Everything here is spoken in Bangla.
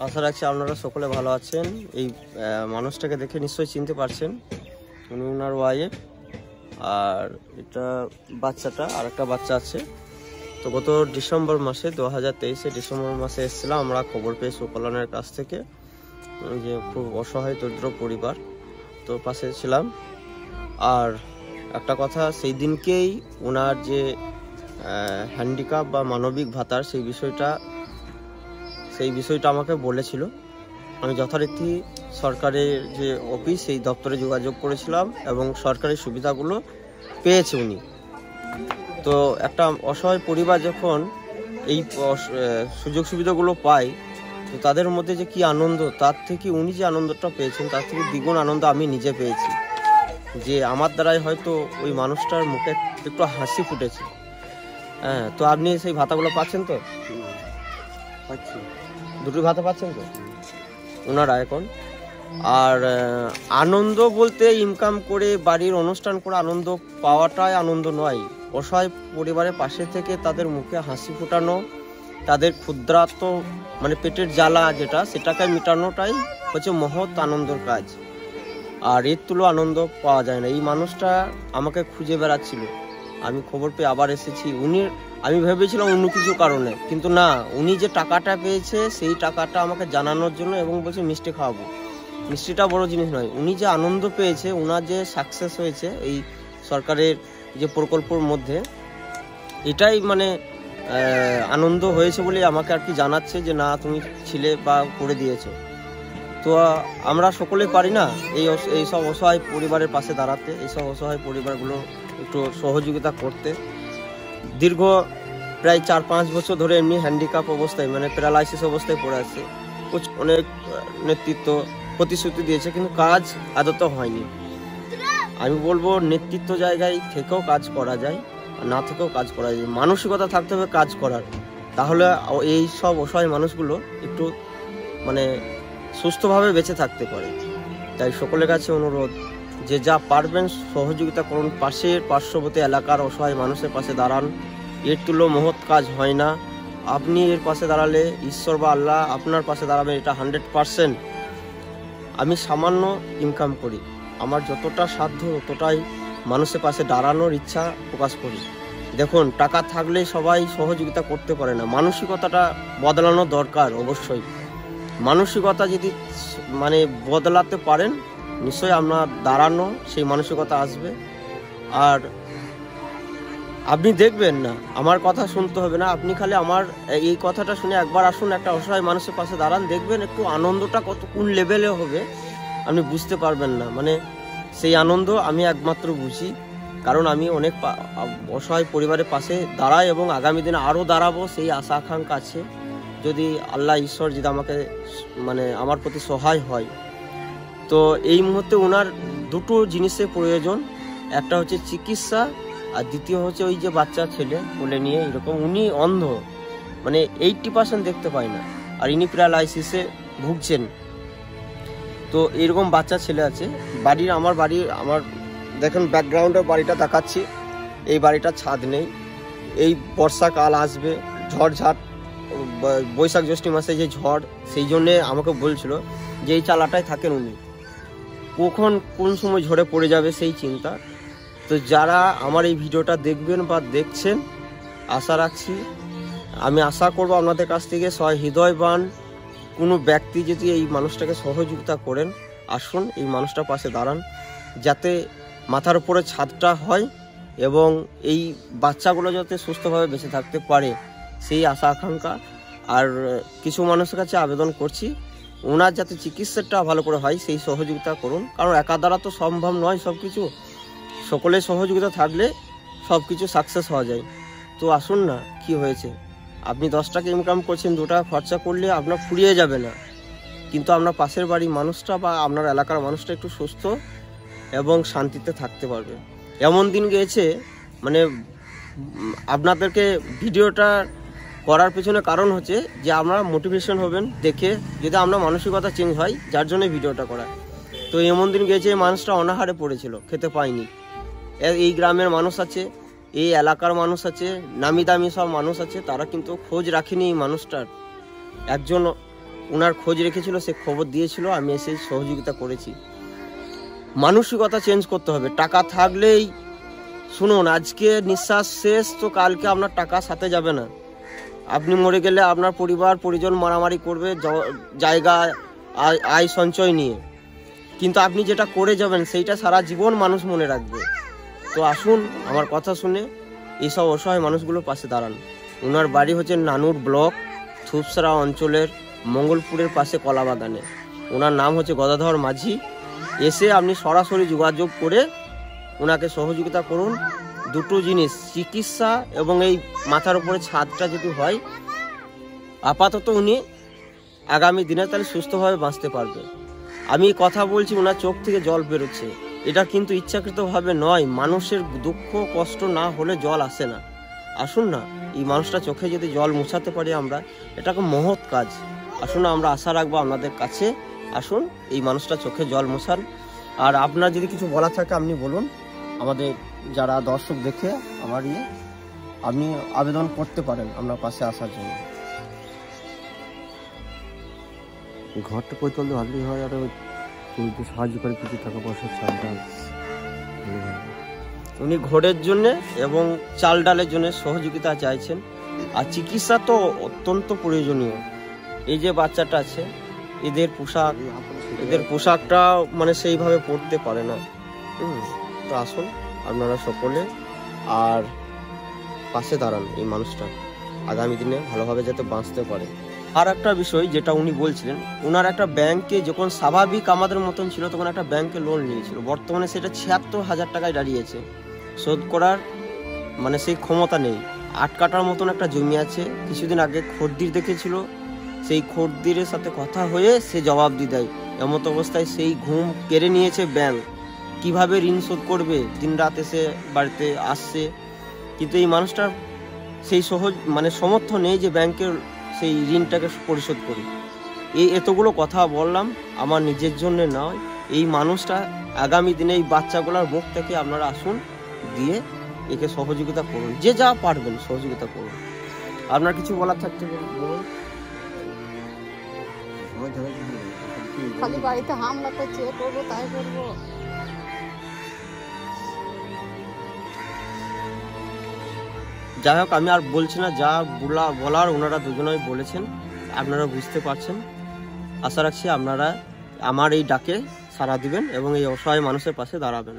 আশা রাখছি আপনারা সকলে ভালো আছেন। এই মানুষটাকে দেখে নিশ্চয়ই চিনতে পারছেন, উনি ওনার ওয়াইফ, আর এটা বাচ্চাটা, আর একটা বাচ্চা আছে। তো গত ডিসেম্বর মাসে 2023 ডিসেম্বর মাসে এসেছিলাম আমরা, খবর পেয়ে সুকল্যাণের কাছ থেকে যে খুব অসহায় দরিদ্র পরিবার, তো পাশে ছিলাম। আর একটা কথা, সেই দিনকেই ওনার যে হ্যান্ডিক্যাপ বা মানবিক ভাতার সেই বিষয়টা আমাকে বলেছিল। আমি যথারীতি সরকারের যে অফিস সেই দপ্তরে যোগাযোগ করেছিলাম এবং সরকারি সুবিধাগুলো পেয়েছে উনি। তো একটা অসহায় পরিবার যখন এই সুযোগ সুবিধাগুলো পায়, তো তাদের মধ্যে যে কি আনন্দ, তার থেকে উনি যে আনন্দটা পেয়েছেন তার থেকে দ্বিগুণ আনন্দ আমি নিজে পেয়েছি। যে আমার দ্বারাই হয়তো ওই মানুষটার মুখে একটু হাসি ফুটেছে। হ্যাঁ, তো আপনি সেই ভাতাগুলো পাচ্ছেন তো? পাচ্ছি, দুটো ভাতা পাচ্ছেন তো ওনারা এখন। আর আনন্দ বলতে ইনকাম করে বাড়ির অনুষ্ঠান করে আনন্দ পাওয়াটাই আনন্দ নয়, অসহায় পরিবারের পাশে থেকে তাদের মুখে হাসি ফোটানো, তাদের ক্ষুদ্রাত্ম মানে পেটের জ্বালা যেটা, সেটাকে মেটানোটাই হচ্ছে মহৎ আনন্দের কাজ। আর এর তুলো আনন্দ পাওয়া যায় না। এই মানুষটা আমাকে খুঁজে বেড়াচ্ছিল, আমি খবর পেয়ে আবার এসেছি। আমি ভেবেছিলাম অন্য কিছু কারণে, কিন্তু না, উনি যে টাকাটা পেয়েছে সেই টাকাটা আমাকে জানানোর জন্য, এবং বলছে মিষ্টি খাওয়াবো। মিষ্টিটা বড় জিনিস নয়, উনি যে আনন্দ পেয়েছে, ওনার যে সাকসেস হয়েছে এই সরকারের যে প্রকল্পের মধ্যে, এটাই মানে আনন্দ হয়েছে বলে আমাকে আর কি জানাচ্ছে যে না, তুমি ছিলে বা করে দিয়েছো। তো আমরা সকলে পারি না এই সব অসহায় পরিবারের পাশে দাঁড়াতে, এইসব অসহায় পরিবারগুলো একটু সহযোগিতা করতে। দীর্ঘ প্রায় 4-5 বছর ধরে এমনি হ্যান্ডিক্যাপ অবস্থায়, মানে প্যারালাইসিস অবস্থায় পড়ে আছে। অনেক নেতৃত্ব প্রতিশ্রুতি দিয়েছে, কিন্তু কাজ আদত হয়নি। আমি বলবো নেতৃত্ব জায়গায় থেকেও কাজ করা যায়, আর না থেকেও কাজ করা যায়। মানসিকতা থাকতে হবে কাজ করার, তাহলে এই সব অসহায় মানুষগুলো একটু মানে সুস্থভাবে বেঁচে থাকতে পারে। তাই সকলের কাছে অনুরোধ, যে যা পারবেন সহযোগিতা করুন, পার্শ্ববর্তী এলাকার অসহায় মানুষের পাশে দাঁড়ান। এর তুলো মহৎ কাজ হয় না। আপনি এর পাশে দাঁড়ালে ঈশ্বর বা আল্লাহ আপনার পাশে দাঁড়াবেন, এটা 100%। আমি সামান্য ইনকাম করি, আমার যতটা সাধ্য ততটাই মানুষের পাশে দাঁড়ানোর ইচ্ছা প্রকাশ করি। দেখুন, টাকা থাকলে সবাই সহযোগিতা করতে পারে না, মানসিকতাটা বদলানো দরকার। অবশ্যই মানসিকতা যদি মানে বদলাতে পারেন, নিশ্চয়ই আপনার দাঁড়ানো সেই মানসিকতা আসবে। আর আপনি দেখবেন না, আমার কথা শুনতে হবে না, আপনি খালি আমার এই কথাটা শুনে একবার আসুন, একটা অসহায় মানুষের পাশে দাঁড়ান, দেখবেন একটু আনন্দটা কোন লেভেলে হবে আপনি বুঝতে পারবেন না। মানে সেই আনন্দ আমি একমাত্র বুঝি, কারণ আমি অনেক অসহায় পরিবারের পাশে দাঁড়াই এবং আগামী দিনে আরও দাঁড়াবো, সেই আশা আকাঙ্ক্ষা আছে। যদি আল্লাহ ঈশ্বর যদি আমাকে মানে আমার প্রতি সহায় হয়। তো এই মুহূর্তে ওনার দুটো জিনিসের প্রয়োজন, একটা হচ্ছে চিকিৎসা, আর দ্বিতীয় হচ্ছে ওই যে বাচ্চা ছেলে কোলে নিয়ে এরকম, উনি অন্ধ, মানে 80% দেখতে পায় না, আর ইনি প্যারালাইসিসে ভুগছেন। তো এরকম বাচ্চা ছেলে আছে। আমার দেখেন ব্যাকগ্রাউন্ডে বাড়িটা দেখাচ্ছি, এই বাড়িটার ছাদ নেই। এই বর্ষাকাল আসবে, ঝড়ঝাট, বৈশাখ জ্যৈষ্ঠ মাসে যে ঝড়, সেই জন্যে আমাকে বলছিল যে এই চালাটায় থাকেন উনি, কখন কোন সময় ঝড়ে পড়ে যাবে সেই চিন্তা। তো যারা আমার এই ভিডিওটা দেখবেন বা দেখছেন, আশা রাখছি, আমি আশা করব আপনাদের কাছ থেকে হৃদয়বান কোনো ব্যক্তি যদি এই মানুষটাকে সহযোগিতা করেন, আসুন এই মানুষটার পাশে দাঁড়ান, যাতে মাথার উপরে ছাদটা হয় এবং এই বাচ্চাগুলো যাতে সুস্থভাবে বেঁচে থাকতে পারে, সেই আশা আকাঙ্ক্ষা। আর কিছু মানুষের কাছে আবেদন করছি, ওনার যাতে চিকিৎসাটা ভালো করে হয় সেই সহযোগিতা করুন, কারণ একা দ্বারা তো সম্ভব নয় সব কিছু, সকলের সহযোগিতা থাকলে সব কিছু সাকসেস হওয়া যায়। তো আসুন না, কি হয়েছে, আপনি 10 টাকা ইনকাম করছেন, 2 টাকা খরচা করলে আপনার ফুরিয়ে যাবে না, কিন্তু আপনার পাশের বাড়ির মানুষটা বা আপনার এলাকার মানুষটা একটু সুস্থ এবং শান্তিতে থাকতে পারবে। এমন দিন গিয়েছে, মানে আপনাদেরকে ভিডিওটা করার পেছনে কারণ হচ্ছে যে আপনারা মোটিভেশন হবেন দেখে, যদি আপনার মানসিকতা চেঞ্জ হয়, যার জন্য ভিডিওটা করা। তো এমন দিন গিয়েছে, মানুষটা অনাহারে পড়েছিল, খেতে পায়নি। এই গ্রামের মানুষ আছে, এই এলাকার মানুষ আছে, নামি দামি সব মানুষ আছে, তারা কিন্তু খোঁজ রাখেনি এই মানুষটার। একজন ওনার খোঁজ রেখেছিল, সে খবর দিয়েছিল, আমি এসে সহযোগিতা করেছি। মানসিকতা চেঞ্জ করতে হবে। টাকা থাকলেই, শুনুন, আজকে নিঃশ্বাস শেষ তো কালকে আপনার টাকা সাথে যাবে না। আপনি মরে গেলে আপনার পরিবার পরিজন মারামারি করবে জায়গা আয় সঞ্চয় নিয়ে, কিন্তু আপনি যেটা করে যাবেন সেইটা সারা জীবন মানুষ মনে রাখবে। তো আসুন আমার কথা শুনে এইসব অসহায় মানুষগুলোর পাশে দাঁড়ান। ওনার বাড়ি হচ্ছে নানুর ব্লক থুপসরা অঞ্চলের মঙ্গলপুরের পাশে কলাবাগানে। ওনার নাম হচ্ছে গদাধর মাঝি। এসে আপনি সরাসরি যোগাযোগ করে ওনাকে সহযোগিতা করুন। দুটো জিনিস, চিকিৎসা এবং এই মাথার উপরে ছাদটা যদি হয়, আপাতত উনি আগামী দিনে তাহলে সুস্থভাবে বাঁচতে পারবে। আমি কথা বলছি, ওনার চোখ থেকে জল বেরোচ্ছে। এটা কিন্তু ইচ্ছাকৃতভাবে নয়। মানুষের দুঃখ কষ্ট না হলে জল আসে না। আসুন না, এই মানুষটা চোখে যদি জল মোছাতে পারি আমরা, এটা একটা মহৎ কাজ। আসুন আমরা আশা রাখবো আপনাদের কাছে। আসুন এই মানুষটা চোখে জল মোছান। আর আপনার যদি কিছু বলা থাকে আপনি বলুন। আমাদের যারা দর্শক দেখে আমার আপনি আবেদন করতে পারেন আপনার পাশে আসার জন্য। ঘরটা করে তুলতে ভালোই হয়, আর তুলতে সাহায্য করে কিছু টাকা পয়সা চাল ডাল। উনি ঘরের জন্য এবং চাল ডালের জন্য সহযোগিতা চাইছেন। আর চিকিৎসা তো অত্যন্ত প্রয়োজনীয়। এই যে বাচ্চাটা আছে, এদের পোশাকটা মানে সেইভাবে পরতে পারে না। তো আসুন আপনারা সকলে আর পাশে দাঁড়ান এই মানুষটা, আগামী দিনে ভালোভাবে যাতে বাঁচতে পারে। আর একটা বিষয় যেটা উনি বলছিলেন, ওনার একটা ব্যাংকে যখন স্বাভাবিক আমাদের মতন ছিল তখন একটা ব্যাংকে লোন নিয়েছিল, বর্তমানে সেটা ৭৬,০০০ টাকায় দাঁড়িয়েছে। শোধ করার মানে সেই ক্ষমতা নেই। ৮ কাঠার মতন একটা জমি আছে। কিছুদিন আগে খদ্দের দেখেছিল, সেই খদ্দেরের সাথে কথা হয়ে সে জবাব দিয়ে দেয়। এমত অবস্থায় সেই ঘুম কেড়ে নিয়েছে ব্যাংক। কিভাবে ঋণ শোধ করবে? দিন রাত এসে বাড়িতে আসছে, কিন্তু এই মানুষটার সেই সহজ মানে সামর্থ্য নেই যে ব্যাংকের সেই ঋণটাকে পরিশোধ করি। এতগুলো কথা বললাম আমার নিজের জন্য নয়। এই মানুষটা আগামী দিনে এই বাচ্চাগুলোর মুখ থেকে আপনারা আসুন, দিয়ে একে সহযোগিতা করুন, যে যা পারবেন সহযোগিতা করুন। আপনার কিছু বলার থাকতে বলুন। খালি বাড়িতে হামলা করছে, করবো তাই করবো। যাই হোক, আমি আর বলছি না, যা বলার ওনারা দুজনেই বলেছেন, আপনারা বুঝতে পারছেন। আশা রাখছি আপনারা আমার এই ডাকে সাড়া দিবেন এবং এই অসহায় মানুষের পাশে দাঁড়াবেন।